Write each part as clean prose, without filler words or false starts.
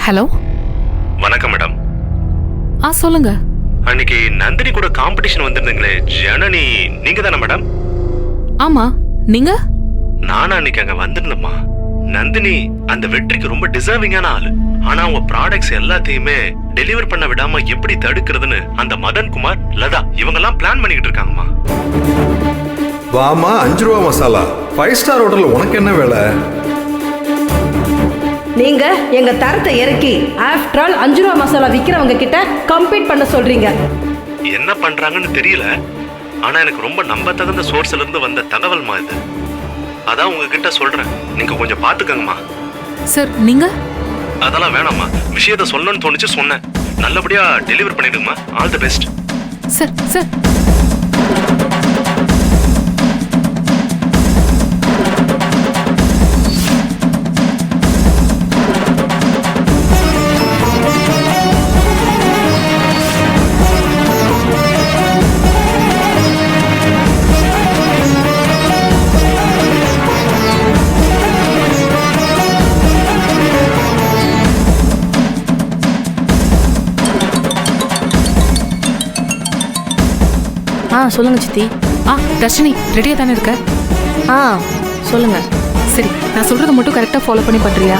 Hello, வணக்கம் madam. சொல்லுங்க. அன்னைக்கு நந்தினி கூட காம்படிஷன் வந்திருந்தீங்களே, ஜனனி நீங்க தானே மேடம்? ஆமா, நீங்க? நானும் அன்னைக்கு அங்க வந்திருந்தேம்மா. நந்தினி அந்த வெற்றிக்கு ரொம்ப டிசர்விங்கான ஆளு. ஆனா அவங்க ப்ராடக்ட்ஸ் எல்லாத்தையுமே டெலிவர் பண்ண விடாம எப்படி தடுக்கிறதுன்னு அந்த மதன் குமார், லதா இவங்க எல்லாம் பிளான் பண்ணிக்கிட்டு இருக்காங்கம்மா. வாமா, 5 ரூபா மசாலா 5 ஸ்டார் ஹோட்டல்ல உனக்கு என்ன வேலை? நீங்க எங்க தரத்தை இறக்கி ஆஃப்டர் ஆல் 5 ரூபா மசாலா விக்கிறவங்க கிட்ட கம்பீட் பண்ண சொல்றீங்க. என்ன பண்றாங்கன்னு தெரியல. ஆனா எனக்கு ரொம்ப நம்ப தகுந்த சோர்ஸ்ல இருந்து வந்த தகவல்மா இது. அதான் உங்ககிட்ட சொல்றேன், நீங்க கொஞ்சம் பாத்துக்கங்கம்மா. சார் நீங்க? அதெல்லாம் வேணாம்மா, விஷயத்த சொல்லணும்னு தோணுச்சு சொன்னேன். நல்லபடியா டெலிவர் பண்ணிடுங்கம்மா. All the best. Sir sir சொல்லுங்க சித்தி. தர்ஷினி ரெடியா தானே இருக்க? சொல்லுங்க. சரி, நான் சொல்றதை மட்டும் கரெக்டா ஃபாலோ பண்ணி பண்றியா?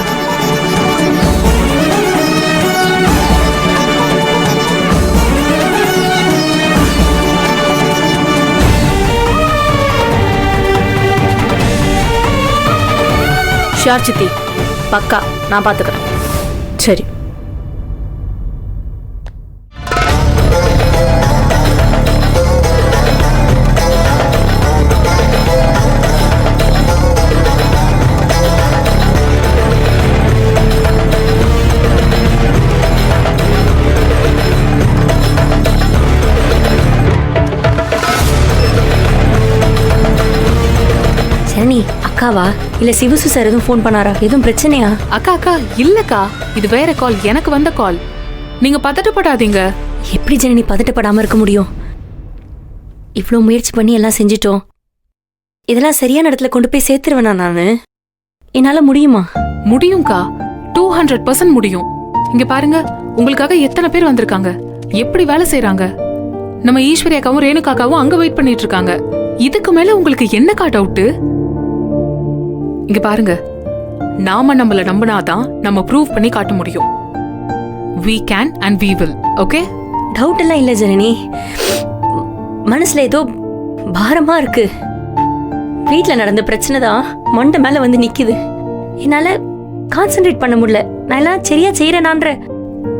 ஷியோர் சித்தி, பக்கா நான் பாத்துக்கிறேன். சரி. அக்காவா இல்ல சிவசு சார் எதுவும் ஃபோன் பண்ணாரா? எதுவும் பிரச்சனையா? அக்கா இல்லக்கா, இது வேற கால், எனக்கு வந்த கால். நீங்க பதட்டப்படாதீங்க. எப்படி ஜனனி பதட்டப்படாம இருக்க முடியும்? இவ்வளவு முயற்சி பண்ணி எல்லாம் செஞ்சிட்டோம். இதெல்லாம் சரியான இடத்துல கொண்டு போய் சேர்த்துருவேனா நானு? என்னால முடியுமா? முடியும்க்கா, 200% முடியும். இங்க பாருங்க, உங்களுக்காக எத்தனை பேர் வந்திருக்காங்க, எப்படி வேலை செய்யறாங்க. நம்ம ஈஸ்வரியாக்காவும் ரேணுகாக்காவும் அங்க வெயிட் பண்ணிட்டு இருக்காங்க. இதுக்கு மேல உங்களுக்கு என்னக்கா டவுட்? இங்க பாருங்க, நாம நம்மள நம்பினாதான் நம்ம ப்ரூவ் பண்ணி காட்ட முடியும். We can and we will. Okay? Doubt எல்லாம் இல்ல ஜனனி, மனசுல ஏதோ பாரமா இருக்கு. வீட்ல நடந்த பிரச்சனை தான் மண்டை மேல வந்து நிக்குது. என்னால கான்சென்ட்ரேட் பண்ண முடியல. நான் எல்லாம் சரியா செய்யறேனான்ற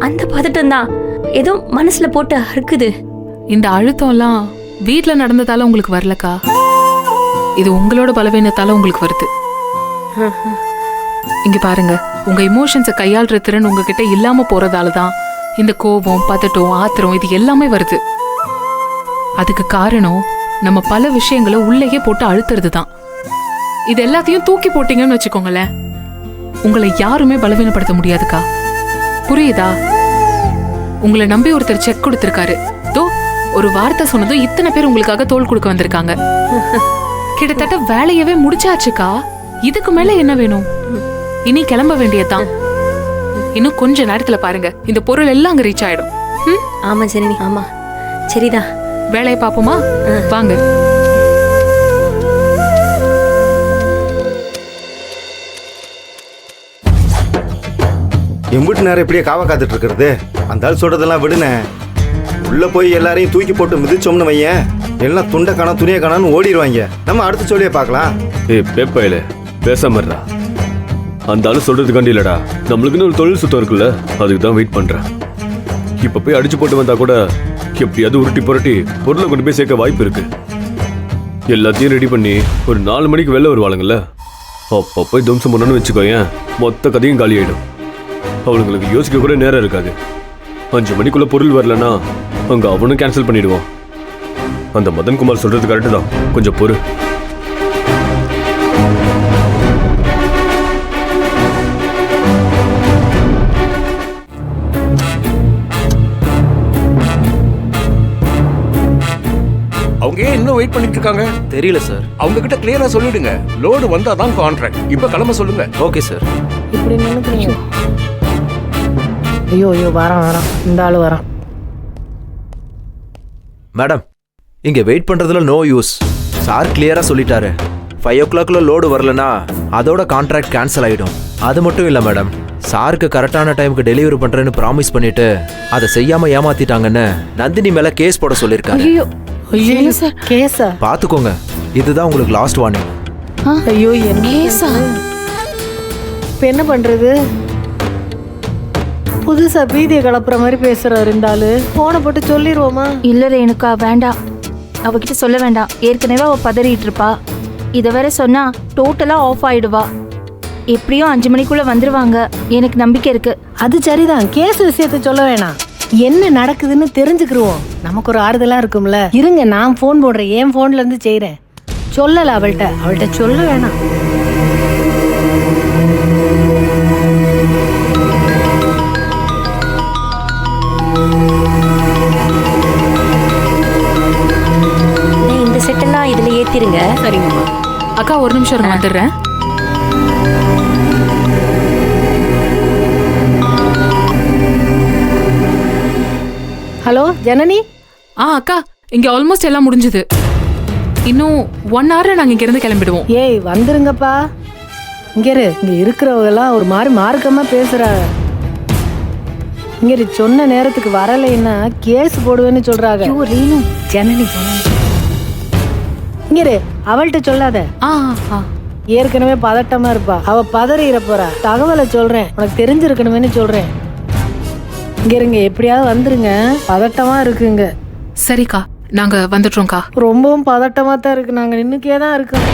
அந்த பதட்டம் தான் ஏதோ மனசுல போட்டு அறுக்குது. இந்த அழுத்தம் எல்லாம் வீட்ல நடந்ததால உங்களுக்கு வரலக்கா, இது உங்களோட பலவீனத்தால உங்களுக்கு வருது. இங்க பாருங்க, உங்க இமோஷன்ஸை கையாளுற திறன் உங்ககிட்ட இல்லாம போறதாலதான் இந்த கோபம், பதட்டம், ஆத்திரம் இது எல்லாமே வருது. அதுக்கு காரணம் நம்ம பல விஷயங்களை உள்ளேயே போட்டு அழுத்துறது தான். இது எல்லாத்தையும் தூக்கி போட்டீங்கன்னு வச்சுக்கோங்களேன், உங்களை யாருமே பலவீனப்படுத்த முடியாதுக்கா. புரியுதா? உங்களை நம்பி ஒருத்தர் செக் கொடுத்திருக்காரு. தோ ஒரு வார்த்தை சொன்னதும் இத்தனை பேர் உங்களுக்காக தோள் கொடுக்க வந்திருக்காங்க. கிட்டத்தட்ட வேலையவே முடிச்சாச்சுக்கா. இதுக்கு மேல என்ன வேணும்? இனி கிளம்ப வேண்டியதான். இன்னும் கொஞ்ச நேரத்துல பாருங்க, இந்த பொருள் எல்லாம் அங்க ரீச் ஆயிடும். ஆமா ஜனனி, ஆமா. சரிதா, வேலையை பாப்போமா? வாங்க. எம்பிட்டு நேரம் இப்படியே காவ காத்துட்டு இருக்கிறது? அந்த ஆள் சொல்றதெல்லாம் விடுனே. உள்ள போய் எல்லாரையும் தூக்கி போட்டு மிதிச்சோம்னு வையன், எல்லாம் துண்டை காணா துணியை காணான்னு ஓடிடுவாங்க. நம்ம அடுத்த சொல்லியே பார்க்கலாம். பேப்பையில பேசாம இருடா. அந்த ஆளு சொல்றதுக்காண்டி இல்லடா, நம்மளுக்குன்னு ஒரு தொழில் சுத்தம் இருக்குல்ல, அதுக்கு தான் வெயிட் பண்றேன். இப்ப போய் அடிச்சு போட்டு வந்தா கூட எப்படியாவது உருட்டி புரட்டி பொருளை கொண்டு போய் சேர்க்க வாய்ப்பு இருக்கு. எல்லாத்தையும் ரெடி பண்ணி ஒரு 4 மணிக்கு வெளில வருவாளுங்கல்ல, அப்ப போய் துவம்சம் பண்ணணும்னு வச்சுக்கோயேன், மொத்த கதையும் காலி ஆயிடும். அவளுங்களுக்கு யோசிக்க கூட நேரம் இருக்காது. 5 மணிக்குள்ள பொருள் வரலன்னா அங்க அவனும் கேன்சல் பண்ணிடுவான். அந்த மதன்குமார் சொல்றது கரெக்டு தான், கொஞ்சம் பொறு. அவங்க ஏன் இன்னும் வெயிட் பண்ணிட்டு இருக்காங்க? தெரியல சார். அவங்க கிட்ட கிளியரா சொல்லிடுங்க, லோடு வந்தாதான் கான்ட்ராக்ட். இப்ப கிளம்ப சொல்லுங்க. Okay sir. இப்படி நினைக்கிறீங்க? ஐயோ ஐயோ வரான் இந்த ஆள் வரான். மேடம் இங்க வெயிட் பண்றதுல நோ யூஸ். சார் கிளியரா சொல்லிட்டாரு 5 o'clockல லோடு வரலனா அதோட கான்ட்ராக்ட் கேன்சல் ஆயிடும். அது மட்டும் இல்ல மேடம், சாருக்கு கரெக்டான டைமுக்கு டெலிவரி பண்றேன்னு ப்ராமிஸ் பண்ணிட்டு அதை செய்யாம ஏமாத்திட்டாங்கன்னு நந்தினி மேல கேஸ் போட சொல்லிருக்காரு. ஐயோ ஐயோ சார் கேஸா? பாத்துக்கோங்க, இதுதான் உங்களுக்கு லாஸ்ட் வார்னிங். ஐயோ என்ன கேஸா? இப்போ என்ன பண்றது? புதுசா பீதியை கலப்புற மாதிரி பேசுறாரு இந்த ஆளு. போனை போட்டு சொல்லிடுவோமா? இல்ல ரேணுகா வேண்டாம், அவகிட்ட சொல்ல வேண்டாம். ஏற்கனவே அவ பதறிட்டு இருப்பா. இதை வேற சொன்னா டோட்டலா ஆஃப் ஆயிடுவா. எப்படியும் 5 மணிக்குள்ள வந்துருவாங்க, எனக்கு நம்பிக்கை இருக்கு. அது சரிதான், கேஸ் விஷயத்தை சொல்ல வேணாம். என்ன நடக்குதுன்னு தெரிஞ்சுக்கிருவோம், நமக்கு ஒரு ஆறுதலா இருக்கும்ல. இருங்க நான் ஃபோன் போடுறேன், என் ஃபோன்ல இருந்து செய்யறேன். சொல்லல அவள்கிட்ட சொல்ல வேணாம். இந்த செட்டெல்லாம் இதுல ஏத்திருங்க. சரிங்கம்மா. அக்கா ஒரு நிமிஷம் இருங்க, வந்துடுறேன். ஹலோ ஜனனி. அக்கா இங்க ஆல்மோஸ்ட் எல்லாம் முடிஞ்சது. இன்னும் 1 hourல நாங்க இங்க இருந்து கிளம்பிடுவோம். ஏய் வந்துருங்கப்பா. இங்க இருக்கிறவங்க எல்லாம் ஒரு மாதிரி மார்க்கமா பேசுறாங்க. இங்க சொன்ன நேரத்துக்கு வரலைன்னா கேஸ் போடுவேன்னு சொல்றாங்க. ஐயோ ரேணு, ஜனனி இங்க அவள்கிட்ட சொல்லாத. ஏற்கனவே பதட்டமா இருப்பா, அவ பதறிற போறா. தகவலை சொல்றேன், உனக்கு தெரிஞ்சிருக்கணுமேனு சொல்றேன். இங்க இருங்க, எப்படியாவது வந்துருங்க, பதட்டமா இருக்குங்க. சரிக்கா, நாங்க வந்துட்டோம்க்கா. ரொம்பவும் பதட்டமா தான் இருக்கு, நாங்க நின்னுக்கே தான் இருக்கோம்.